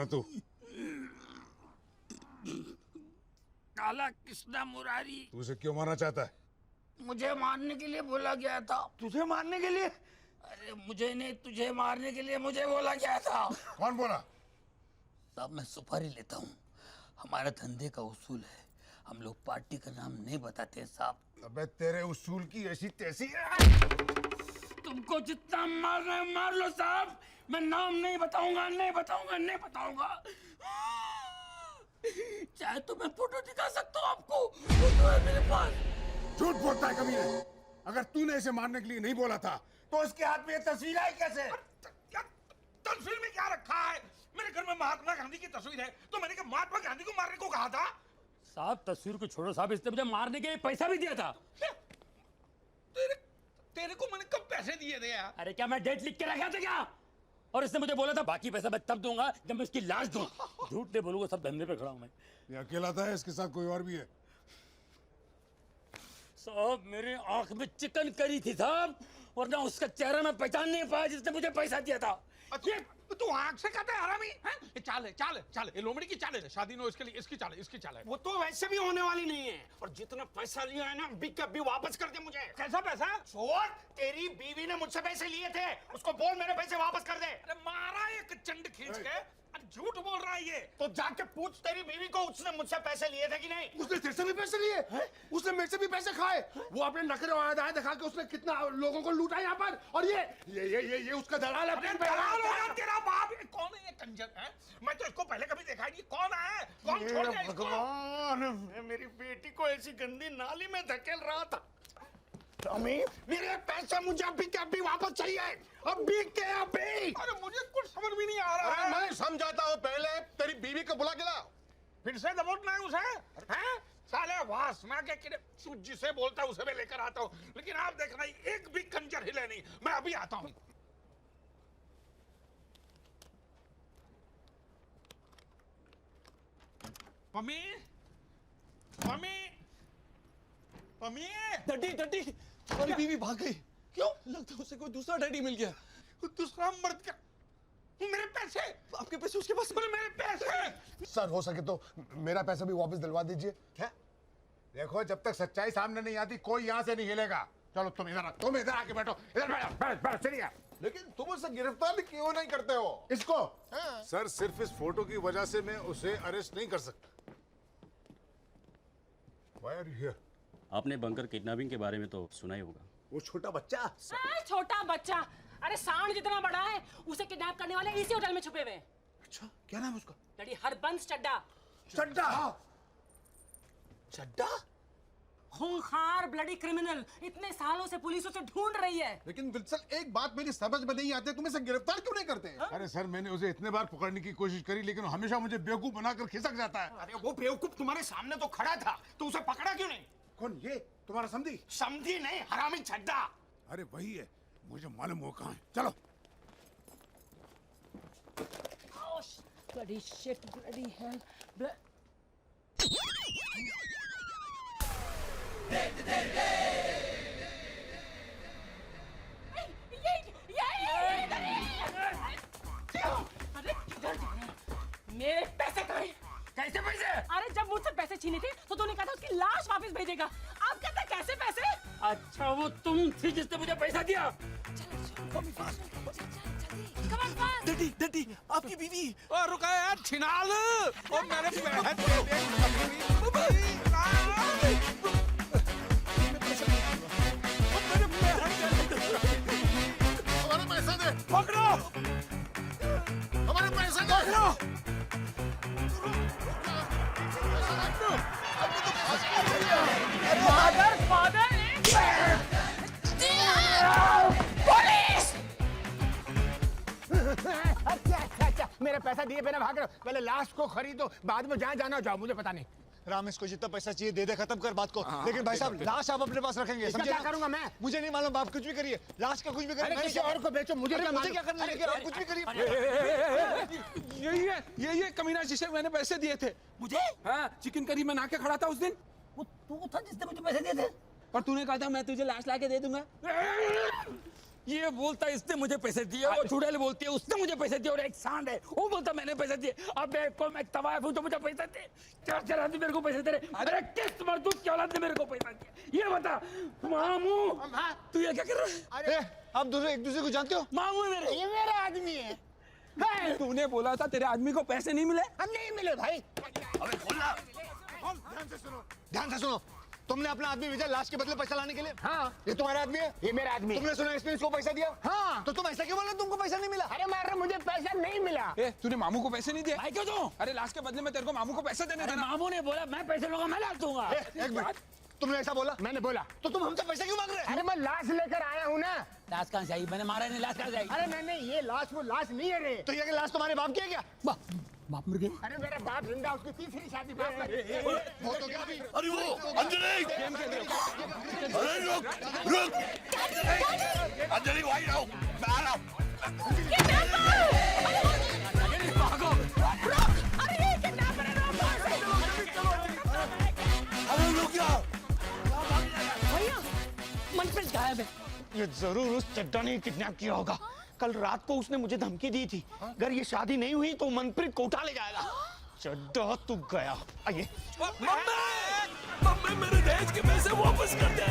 कौन है तू? काला कृष्णा मुरारी। तू उसे क्यों मारना चाहता है? मुझे मारने के लिए बोला गया था। तुझे मारने के लिए? अरे मुझे नहीं, तुझे मारने के लिए मुझे बोला गया था। कौन बोला? साहब मैं सुपारी लेता हूँ, हमारा धंधे का उसूल है, हम लोग पार्टी का नाम नहीं बताते साहब। अबे तेरे उसूल की ऐसी तैसी तुमको जितना मारना है मार लो साहब, मैं नाम नहीं बताऊंगा, नहीं बताऊंगा, नहीं बताऊंगा। चाहे तो मैं फोटो दिखा सकता हूँ आपको, फोटो है मेरे पास। झूठ बोलता है कमीने। अगर तूने इसे मारने के लिए नहीं बोला था तो उसके हाथ में ये तस्वीर आई कैसे? तस्वीर में क्या रखा है? मेरे घर में महात्मा गांधी की तस्वीर है, तो मैंने क्या महात्मा गांधी को मारने को कहा था? साहब तस्वीर को छोड़ो साहब, इसने मुझे मारने के लिए पैसा भी दिया था। तेरे को मैंने कब पैसे दिए थे यार? अरे क्या मैं डेट लिख के रखा था क्या? और इसने मुझे बोला था बाकी पैसा मैं तब दूंगा जब मैं उसकी लाश दूं। झूठ नहीं बोलूंगा, सब धंधे पे खड़ा हूं मैं। ये अकेला था, इसके साथ कोई और भी है? साहब मेरे आंख में चिकन करी थी साहब, वरना उसका चेहरा मैं पहचान नहीं पाया जिसने मुझे पैसा दिया था। तू आंख से कहता है हरामी हैं? ये चाल है, चाल है, चाल है, ये लोमड़ी की चाल है। शादी न हो इसके लिए इसकी चाल है, इसकी चाल है। वो तो वैसे भी होने वाली नहीं है, और जितना पैसा लिया है ना बिक के अभी वापस कर दे मुझे। कैसा पैसा? छोड़, तेरी बीवी ने मुझसे पैसे लिए थे, उसको बोल मेरे पैसे वापस कर दे। अरे मारा एक चंड खींच के। अरे झूठ बोल रहा है ये। तो जाके पूछ तेरी बीवी को उसने मुझसे पैसे लिए थे कि नहीं। उसने तेरे से भी पैसे लिए? उसने मेरे से भी पैसे खाए? वो अपने नखरे और अदाएं दिखा के उसने कितना लोगों को लूटा यहाँ पर। और ये उसका दलाल है। दलाल होगा तेरा बाप। ये कौन है ये कंजर है? मैं तो इसको पहले कभी देखा ही नहीं। कौन है? कौन छोड़ गया इसको? भगवान, मैं मेरी बेटी को ऐसी गंदी नाली में धकेल रहा था। अम्मी, मेरे पैसे मुझे अभी के अभी वापस चाहिए, अभी के अभी। अरे मुझे कुछ समझ भी नहीं आ रहा है। मैं समझाता हूँ, पहले तेरी बीवी को बुला के ला। फिर से दबोचना है उसे? हैं? साले वासना के किरे, तू जिसे बोलता है उसे मैं लेकर आता हूँ, लेकिन आप देखना एक भी कंजर हिले नहीं। मैं अभी आता हूँ। Mummy, mummy, mummy. Daddy daddy, तुम्हारी बीवी भाग गई। क्यों? लगता है उसे कोई दूसरा डैडी मिल गया। दूसरा मर्द क्या? मेरे पैसे? आपके पैसे उसके पास? मेरे पैसे? सर हो सके तो मेरा पैसा भी वापस दिलवा दीजिए। क्या? देखो जब तक सच्चाई सामने नहीं आती कोई यहाँ से नहीं हिलेगा। चलो तुम इधर आके बैठो। इधर बैठो, चलिए। लेकिन तुम उसे गिरफ्तार क्यों नहीं करते हो? इसको? सर सिर्फ इस फोटो की वजह से मैं उसे अरेस्ट नहीं कर सकता। Why are you here? आपने बंकर किडनैपिंग के बारे में तो सुना ही होगा। वो छोटा बच्चा। छोटा बच्चा, अरे सांड जितना बड़ा है, उसे किडनैप करने वाले इसी होटल में छुपे हुए हैं। अच्छा, क्या नाम है उसका? डैडी हरबंस चड्डा। चड्डा? चड्डा? खूंखार ब्लडी क्रिमिनल, इतने सालों से पुलिस उसे ढूंढ रही है। लेकिन विल्सन, एक बात मेरी समझ में नहीं आती, तुम इसे गिरफ्तार क्यों नहीं करते? अरे सर मैंने उसे इतने बार पकड़ने की कोशिश करी लेकिन हमेशा मुझे बेवकूफ बनाकर खिसक जाता है। अरे वो बेवकूफ तुम्हारे सामने तो खड़ा था, तो उसे पकड़ा क्यों नहीं? कौन? ये तुम्हारा समधी? समझी नहीं, हरामी चड्डा। अरे वही है, मुझे मालूम हो कहाँ है। चलो। Bloody shit, bloody hell. मेरे पैसे कहाँ हैं? कैसे पैसे? अरे जब मुझसे पैसे छीने थे तो तूने कहा था उसकी लाश वापस भेजेगा। अब कहता कैसे पैसे? अच्छा वो तुम थी जिसने मुझे पैसा दिया? डैडी डैडी, आपकी बीवी। और रुका यार, छिनाल। और मेरे बहन हमारे पैसा दे। पकड़ो, हमारे पैसा दे। Father police! अच्छा, मेरे पैसा दिए बिना भाग रहे हो? पहले लाश को खरीदो, बाद में जहाँ जाना जाओ, मुझे पता नहीं। रामेश को जितना पैसा चाहिए दे दे, खत्म कर बात को। लेकिन भाई साहब, लाश आप अपने पास रखेंगे, इसका समझे क्या ना? करूंगा मैं? मुझे नहीं मालूम, आप कुछ भी करिए, लाश का कुछ भी करिए। अरे किसी और को बेचो, मुझे क्या मुझे क्या करना है? आप कुछ भी करिए। यही कमीना जिसे मैंने पैसे दिए थे। मुझे? हाँ, चिकन करी बना के खड़ा था उस दिन। वो तू था जिसने मुझे पैसे दिए थे? और तूने कहा था मैं तुझे लाश ला के दे दूंगा। ये बोलता इसने मुझे पैसे दिए, वो चुड़ैल बोलती है उसने मुझे पैसे दिए, और एक सांड है वो बोलता मैंने पैसे दिए। अब देखो मैं तवायफ हूँ तो मुझे पैसे दे, 4 आदमी मेरे को पैसे दे रहे। अरे किस मर्दूद की औलाद ने मेरे को पैसा दिया, ये बता मामू तू ये क्या कर रहा है? आप दोनों एक दूसरे को जानते हो? मामू है मेरे, ये मेरा आदमी है। तूने बोला था तेरे आदमी को पैसे नहीं मिले। हम नहीं मिले भाई। अबे खोलना। ध्यान से सुनो, तुमने अपना आदमी भेजा लाश के बदले पैसा लाने के लिए? हाँ ये तुम्हारा आदमी है? ये मेरा आदमी। तुमने सुना इसने इसको पैसा दिया? हाँ तो तुम ऐसा क्यों बोल रहे हो तुमको पैसा नहीं मिला? अरे मार रहा मुझे पैसा नहीं मिला। तूने मामू को पैसे नहीं दिए? भाई क्यों दूं? अरे लाश के बदले में तेरे को मामू को पैसे देने थे ना। मामू ने बोला मैं पैसे लूंगा मैं ला दूंगा। एक मिनट, तुमने ऐसा बोला? मैंने बोला। तो तुम हमसे पैसे क्यों मांग रहे हो? अरे मैं लाश लेकर आया हूँ ना। लाश कहाँ से आई? मैंने मारा नहीं, लाश कहाँ से आई? अरे नहीं ये लाश वो लाश नहीं है रे। तो ये कि लाश तुम्हारे बाप की है क्या? बाप मर गए। अरे मेरा बाप जिंदा, उसकी तीसरी शादी बाप ने। वो तो क्या भी? अरे वो अंजलि, अरे रुक रुक, अंजलि वहीं रहो, मैं आ रहा हूँ। अरे रुक जाओ। मनप्रीत गायब है। ये जरूर उस चड्डा ने किडनैप किया होगा। कल रात को उसने मुझे धमकी दी थी, अगर ये शादी नहीं हुई तो मनप्रीत को उठा ले जाएगा। चड्डा तू गया। आइए। मम्मी मेरे दहेज के पैसे वापस कर दे।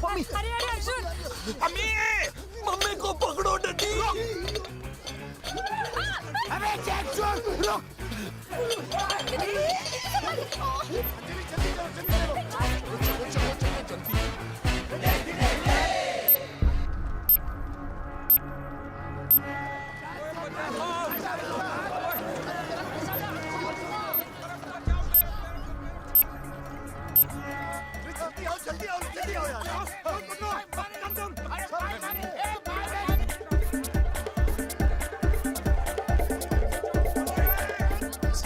अरे अरे अर्जुन, मम्मी, मम्मी को पकड़ो डंडी। अबे चेक छोड़, रुक। जल्दी आओ यार।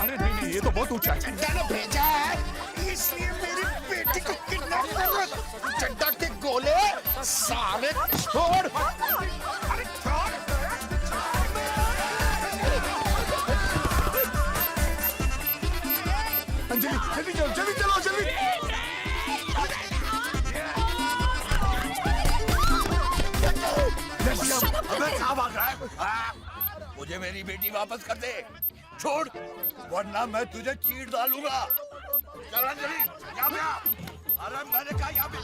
अरे नहीं, ये तो बहुत ऊंचा है। चड्डा ने भेजा है, इसलिए मेरी बेटी को किडनैप कर रहा है। चड्डा के गोले साले छोड़। अरे छोड़। अंजलि जल्दी चलो, जल्दी चलो, जल्दी। अबे कहाँ भाग रहा है? मुझे मेरी बेटी वापस कर दे, छोड़, वरना मैं तुझे चीर डालूंगा। चल अंजलि, यहाँ पे आ। अरे मैंने कहा यहाँ पे।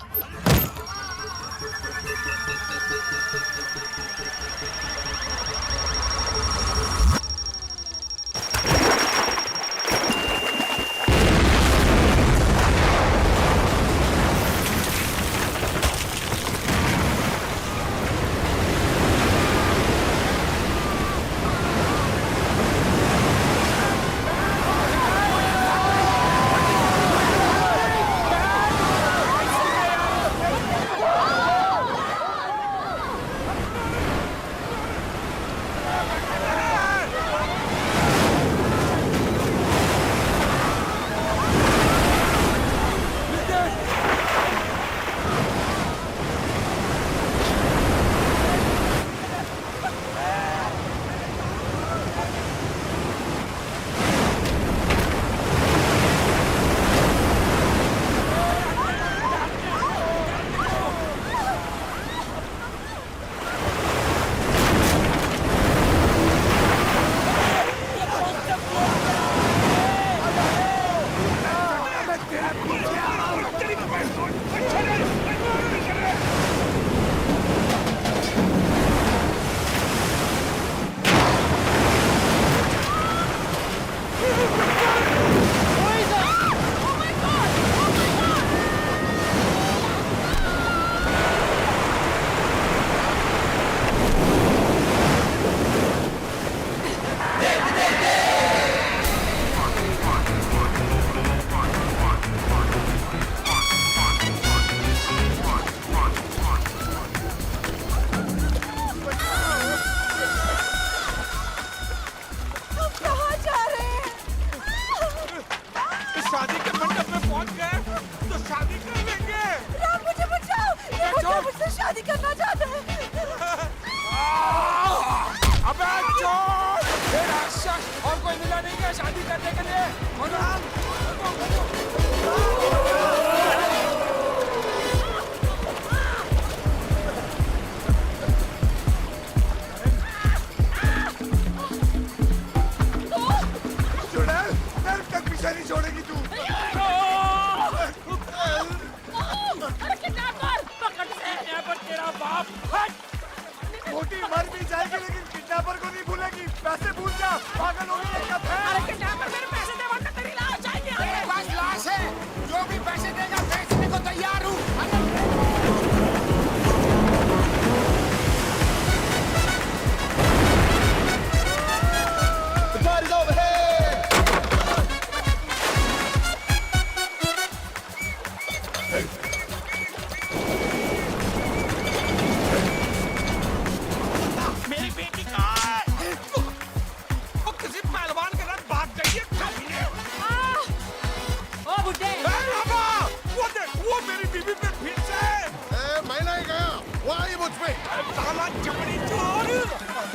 शादी के मंडप में पहुंच गए तो शादी कर लेंगे। राम मुझे बचाओ, ये मुझे मुझसे शादी करना चाहता है। अबे छोड़। आप हट। छोटी मर भी जाएगी लेकिन किडनैपर को नहीं भूलेगी। पैसे भूल जा, पागल हो गई है क्या? अरे किडनैपर मेरे पैसे दे वरना तेरी लाश जाएगी। मेरे पास लाश है, जो भी पैसे देगा बेचने को तैयार हूँ। The party's over here. मेरी बेटी कहाँ है? वो किसी पहलवान के साथ भाग गई है कमीने। ओ बुड्ढे, ए बाबा, वो देख, वो मेरी बीवी पे फिर से। मैं नहीं गया, वो आई मुझ पे। साला चमड़ी चोर।